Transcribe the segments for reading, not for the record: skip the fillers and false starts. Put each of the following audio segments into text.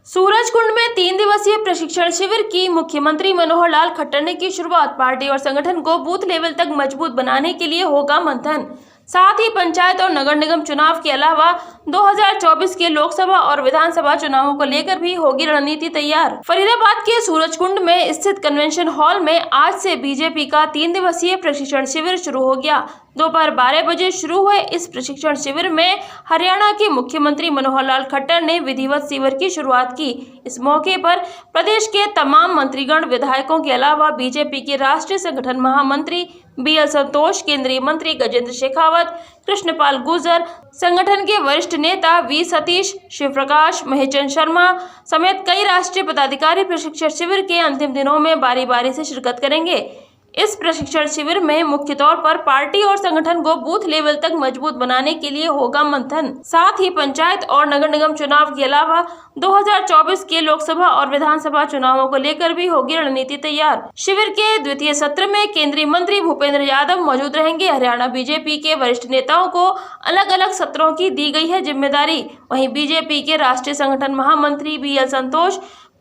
सूरजकुंड में 3 दिवसीय प्रशिक्षण शिविर की मुख्यमंत्री मनोहर लाल खट्टर ने की शुरुआत। पार्टी और संगठन को बूथ लेवल तक मजबूत बनाने के लिए होगा मंथन। साथ ही पंचायत और नगर निगम चुनाव के अलावा 2024 के लोकसभा और विधानसभा चुनावों को लेकर भी होगी रणनीति तैयार। फरीदाबाद के सूरजकुंड में स्थित कन्वेंशन हॉल में आज से बीजेपी का 3 दिवसीय प्रशिक्षण शिविर शुरू हो गया। दोपहर 12 बजे शुरू हुए इस प्रशिक्षण शिविर में हरियाणा के मुख्यमंत्री मनोहर लाल खट्टर ने विधिवत शिविर की शुरुआत की। इस मौके पर प्रदेश के तमाम मंत्रीगण, विधायकों के अलावा बीजेपी के राष्ट्रीय संगठन महामंत्री BL संतोष, केंद्रीय मंत्री गजेंद्र शेखावत, कृष्णपाल गुर्जर, संगठन के वरिष्ठ नेता V सतीश, शिव प्रकाश, महेशचंद शर्मा समेत कई राष्ट्रीय पदाधिकारी प्रशिक्षण शिविर के अंतिम दिनों में बारी बारी से शिरकत करेंगे। इस प्रशिक्षण शिविर में मुख्य तौर पर पार्टी और संगठन को बूथ लेवल तक मजबूत बनाने के लिए होगा मंथन। साथ ही पंचायत और नगर निगम चुनाव के अलावा 2024 के लोकसभा और विधानसभा चुनावों को लेकर भी होगी रणनीति तैयार। शिविर के द्वितीय सत्र में केंद्रीय मंत्री भूपेंद्र यादव मौजूद रहेंगे। हरियाणा बीजेपी के वरिष्ठ नेताओं को अलग अलग सत्रों की दी गई है जिम्मेदारी। वहीं बीजेपी के राष्ट्रीय संगठन महामंत्री BL संतोष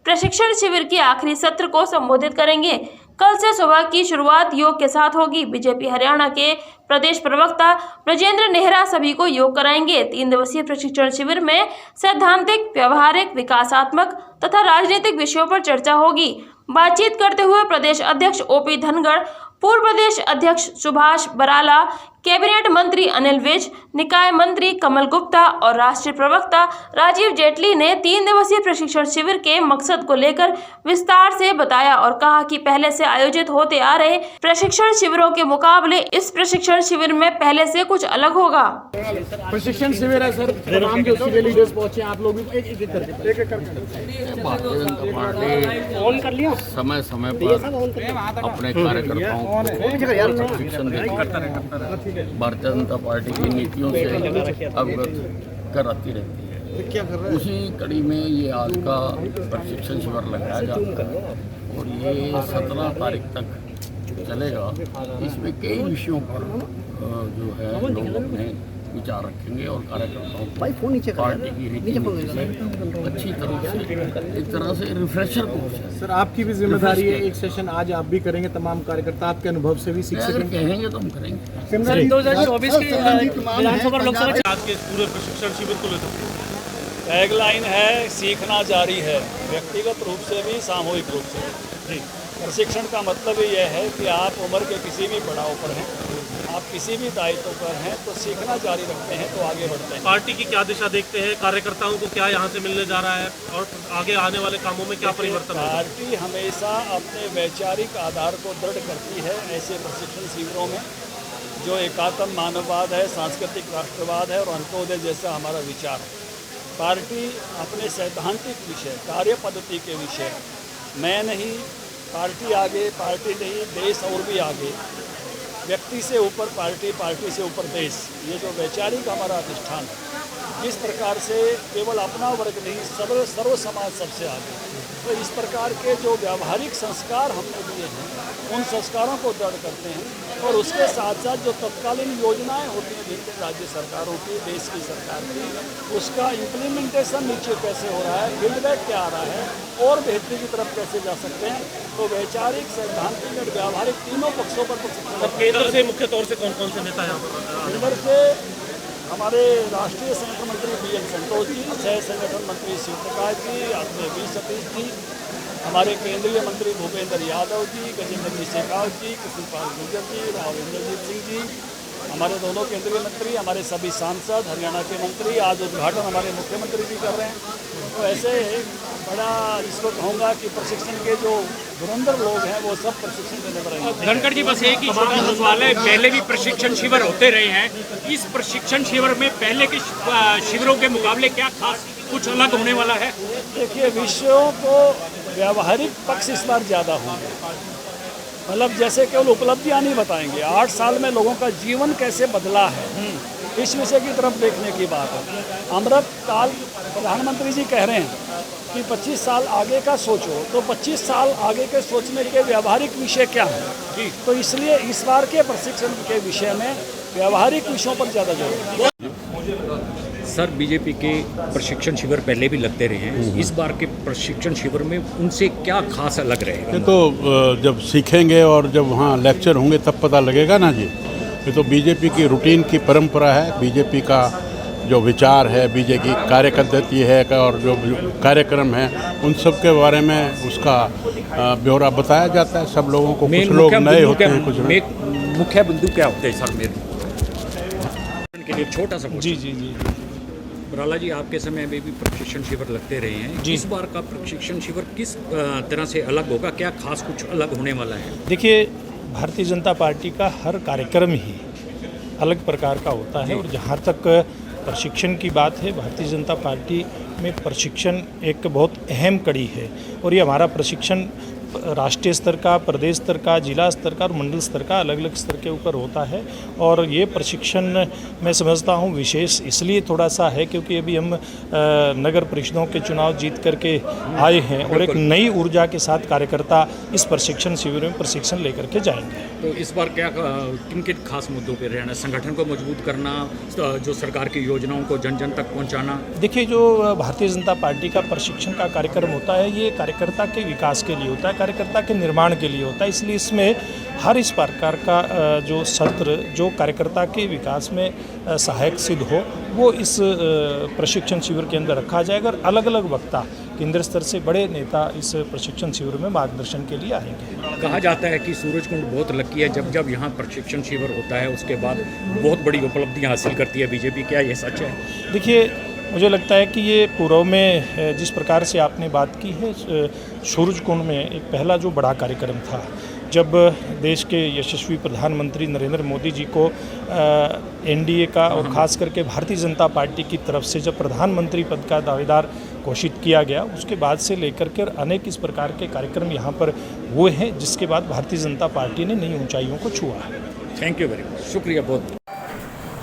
प्रशिक्षण शिविर के आखिरी सत्र को संबोधित करेंगे। कल से सुबह की शुरुआत योग के साथ होगी। बीजेपी हरियाणा के प्रदेश प्रवक्ता ब्रजेंद्र नेहरा सभी को योग कराएंगे। 3 दिवसीय प्रशिक्षण शिविर में सैद्धांतिक, व्यवहारिक, विकासात्मक तथा राजनीतिक विषयों पर चर्चा होगी। बातचीत करते हुए प्रदेश अध्यक्ष OP धनगढ़, पूर्व प्रदेश अध्यक्ष सुभाष बराला, कैबिनेट मंत्री अनिल विज, निकाय मंत्री कमल गुप्ता और राष्ट्रीय प्रवक्ता राजीव जेटली ने 3 दिवसीय प्रशिक्षण शिविर के मकसद को लेकर विस्तार से बताया और कहा कि पहले से आयोजित होते आ रहे प्रशिक्षण शिविरों के मुकाबले इस प्रशिक्षण शिविर में पहले से कुछ अलग होगा। प्रशिक्षण शिविर है सर, तमाम जो सीनियर लीडर्स पहुंचे, आप लोग भी एक एक करके भारतीय जनता पार्टी ऑन कर लिया, समय समय पर अपने कार्यकर्ताओं को प्रशिक्षण देती है। भारतीय जनता पार्टी की नीतियों से अवगत कराती रहती है। उसी कड़ी में ये आज का प्रशिक्षण शिविर लगाया जाता है और ये 17 तारीख तक चलेगा। इसमें कई विषयों पर जो है लोग अपने विचार रखेंगे और कार्यकर्ताओं को पार्टी की रीति से अच्छी तरह से एक तरह से रिफ्रेशर कोर्स है। सर, आपकी भी जिम्मेदारी है, एक सेशन आज आप भी करेंगे, तमाम कार्यकर्ता आपके अनुभव से भी सीख सकेंगे। कहेंगे तो हम करेंगे। 2024 के विधानसभा लोकसभा आज के पूरे प्रशिक्षण शिविर को लेकर टैगलाइन है, सीखना जारी है, व्यक्तिगत रूप से भी सामूहिक रूप से भी। प्रशिक्षण का मतलब ही यह है कि आप उम्र के किसी भी पड़ाव पर हैं, आप किसी भी दायित्व पर हैं तो सीखना जारी रखते हैं तो आगे बढ़ते हैं। पार्टी की क्या दिशा देखते हैं, कार्यकर्ताओं को क्या यहाँ से मिलने जा रहा है और आगे आने वाले कामों में क्या परिवर्तन होगा? पार्टी हमेशा अपने वैचारिक आधार को दृढ़ करती है ऐसे प्रशिक्षण शिविरों में, जो एकात्म मानववाद है, सांस्कृतिक राष्ट्रवाद है और अंत्योदय जैसा हमारा विचार है। पार्टी अपने सैद्धांतिक विषय, कार्य पद्धति के विषय, मैं नहीं, पार्टी आगे, पार्टी नहीं, देश और भी आगे, व्यक्ति से ऊपर पार्टी, पार्टी से ऊपर देश, ये जो वैचारिक हमारा अधिष्ठान है, जिस प्रकार से केवल अपना वर्ग नहीं, सर्व समाज सबसे आगे, तो इस प्रकार के जो व्यावहारिक संस्कार हमने दिए हैं उन संस्कारों को दृढ़ करते हैं और उसके साथ साथ जो तत्कालीन योजनाएं होती हैं विभिन्न राज्य सरकारों की, देश की सरकार की, उसका इम्प्लीमेंटेशन नीचे कैसे हो रहा है, फीडबैक क्या आ रहा है और बेहतरी की तरफ कैसे जा सकते हैं। तो वैचारिक, सैद्धांतिक और व्यावहारिक तीनों पक्षों पर केंद्र से मुख्य तौर से कौन कौन से नेता यहाँ पर? केंद्र से हमारे राष्ट्रीय संगठन मंत्री BL संतोष जी, सह संगठन मंत्री शिव प्रकाश जी, अपने V सतीश जी, हमारे केंद्रीय मंत्री भूपेंद्र यादव जी, गजेंद्र शेखावत जी, कृष्णपाल गुर्जर जी, राव इंद्रजीत सिंह जी, हमारे दोनों केंद्रीय मंत्री, हमारे सभी सांसद, हरियाणा के मंत्री, आज उद्घाटन हमारे मुख्यमंत्री भी कर रहे हैं। तो ऐसे बड़ा इसको कहूँगा कि प्रशिक्षण के जो धुरंधर लोग हैं वो सब प्रशिक्षण देने पर रहेंगे। धनखड़ जी, बस एक ही छोटा सा सवाल है, पहले भी प्रशिक्षण शिविर होते रहे हैं, इस प्रशिक्षण शिविर में पहले के शिविरों के मुकाबले क्या खास कुछ अलग होने वाला है? देखिए, विषयों को व्यावहारिक पक्ष इस बार ज़्यादा होंगे, मतलब जैसे केवल उपलब्धियां नहीं बताएंगे, 8 साल में लोगों का जीवन कैसे बदला है, इस विषय की तरफ देखने की बात है। अमृत काल, प्रधानमंत्री जी कह रहे हैं कि 25 साल आगे का सोचो, तो 25 साल आगे के सोचने के व्यावहारिक विषय क्या हैं, तो इसलिए इस बार के प्रशिक्षण के विषय में व्यावहारिक विषयों पर ज़्यादा जोर है। सर बीजेपी के प्रशिक्षण शिविर पहले भी लगते रहे हैं, इस बार के प्रशिक्षण शिविर में उनसे क्या खास अलग रहेगा? ये तो जब सीखेंगे और जब वहाँ लेक्चर होंगे तब पता लगेगा ना जी। ये तो बीजेपी की रूटीन की परंपरा है, बीजेपी का जो विचार है, बीजेपी कार्य पद्धति है और जो कार्यक्रम है उन सब के बारे में उसका ब्यौरा बताया जाता है सब लोगों को। कुछ लोग नए होते हैं, कुछ मुख्य बिंदु क्या होते हैं सर मेरे के लिए छोटा सा? जी। बराला जी, आपके समय में भी प्रशिक्षण शिविर लगते रहे हैं, इस बार का प्रशिक्षण शिविर किस तरह से अलग होगा? क्या खास कुछ अलग होने वाला है? देखिए, भारतीय जनता पार्टी का हर कार्यक्रम ही अलग प्रकार का होता है और जहाँ तक प्रशिक्षण की बात है, भारतीय जनता पार्टी में प्रशिक्षण एक बहुत अहम कड़ी है और ये हमारा प्रशिक्षण राष्ट्रीय स्तर का, प्रदेश स्तर का, जिला स्तर का और मंडल स्तर का अलग अलग स्तर के ऊपर होता है। और ये प्रशिक्षण मैं समझता हूँ विशेष इसलिए थोड़ा सा है क्योंकि अभी हम नगर परिषदों के चुनाव जीत करके आए हैं और एक नई ऊर्जा के साथ कार्यकर्ता इस प्रशिक्षण शिविर में प्रशिक्षण लेकर के जाएंगे। तो इस बार क्या किन किन खास मुद्दों पर रहना? संगठन को मजबूत करना, जो सरकार की योजनाओं को जन जन तक पहुँचाना? देखिए, जो भारतीय जनता पार्टी का प्रशिक्षण का कार्यक्रम होता है ये कार्यकर्ता के विकास के लिए होता है, कार्यकर्ता के निर्माण के लिए होता है। इसलिए इसमें हर इस प्रकार का जो सत्र जो कार्यकर्ता के विकास में सहायक सिद्ध हो वो इस प्रशिक्षण शिविर के अंदर रखा जाएगा और अलग अलग वक्ता केंद्र स्तर से बड़े नेता इस प्रशिक्षण शिविर में मार्गदर्शन के लिए आएंगे। कहा जाता है कि सूरजकुंड बहुत लकी है, जब जब यहाँ प्रशिक्षण शिविर होता है उसके बाद बहुत बड़ी उपलब्धियाँ हासिल करती है बीजेपी। क्या ये सच है? देखिए, मुझे लगता है कि ये पूर्व में जिस प्रकार से आपने बात की है, सूरजकुंड में एक पहला जो बड़ा कार्यक्रम था जब देश के यशस्वी प्रधानमंत्री नरेंद्र मोदी जी को एनडीए का और ख़ास करके भारतीय जनता पार्टी की तरफ से जब प्रधानमंत्री पद का दावेदार घोषित किया गया, उसके बाद से लेकर के अनेक इस प्रकार के कार्यक्रम यहाँ पर हुए हैं जिसके बाद भारतीय जनता पार्टी ने नई ऊंचाइयों को छुआ है। थैंक यू वेरी मच, शुक्रिया बहुत।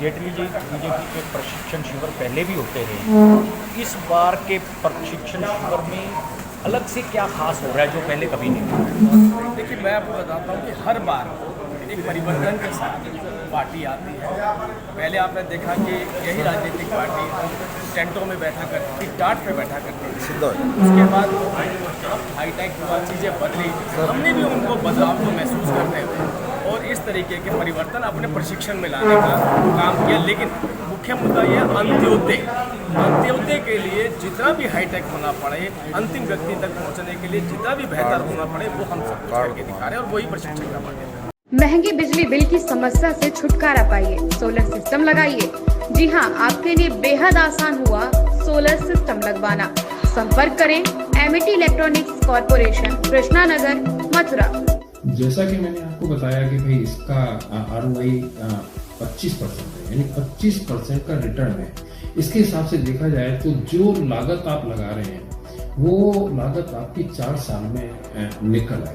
जेटली जी, बीजेपी के प्रशिक्षण शिविर पहले भी होते रहे, इस बार के प्रशिक्षण शिविर में अलग से क्या खास हो रहा है जो पहले कभी नहीं था? देखिए, मैं आपको बताता हूँ कि हर बार एक परिवर्तन के साथ पार्टी आती है। पहले आपने देखा कि यही राजनीतिक पार्टी टेंटों में बैठा करती थी, टाट पे बैठा करती थी। उसके बाद हाईटेक हुआ, चीज़ें बदली, हमने भी उनको बदलाव को महसूस करते हुए और इस तरीके के परिवर्तन अपने प्रशिक्षण में लाने का काम किया। लेकिन मुख्य मुद्दा ये अंत्योदय के लिए जितना भी हाईटेक होना पड़े, अंतिम व्यक्ति तक पहुंचने के लिए जितना भी बेहतर होना पड़े, वो हम सब करके दिखा रहे हैं और वही प्रशिक्षण का माध्यम है। महंगी बिजली बिल की समस्या से छुटकारा पाइए, सोलर सिस्टम लगाइए। जी हां, आपके लिए बेहद आसान हुआ सोलर सिस्टम लगवाना। संपर्क करें Amity electronics corporation, Krishna Nagar, Mathura. जैसा कि मैंने आपको बताया कि भाई इसका ROI 25% है, यानी 25% का रिटर्न है। इसके हिसाब से देखा जाए तो जो लागत आप लगा रहे हैं वो लागत आपकी 4 साल में निकल आएगी।